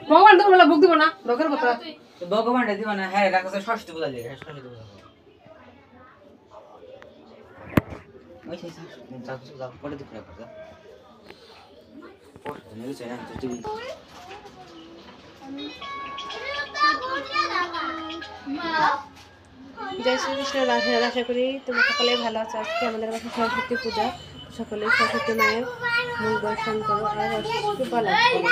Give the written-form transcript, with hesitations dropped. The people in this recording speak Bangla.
ভগবান তো বলে ভোগ দিব না দরকার কথা ভগবানটা দিব না হ্যাঁ রাখছে ষষ্ঠী পূজা লাগে ষষ্ঠী পূজা ওই সেই ষষ্ঠী পূজা পরে দিক করে কথা পরে নেই চাই না তুই জয় শ্রীকৃষ্ণ রাধে আশা করি তোমরা সকলে ভালো আছো। আজকে আমাদের বাসায় সরস্বতী পূজা, সকলে সরস্বতী মায়ের মুখ দর্শন করো আর অষ্টুপা লাভ করো।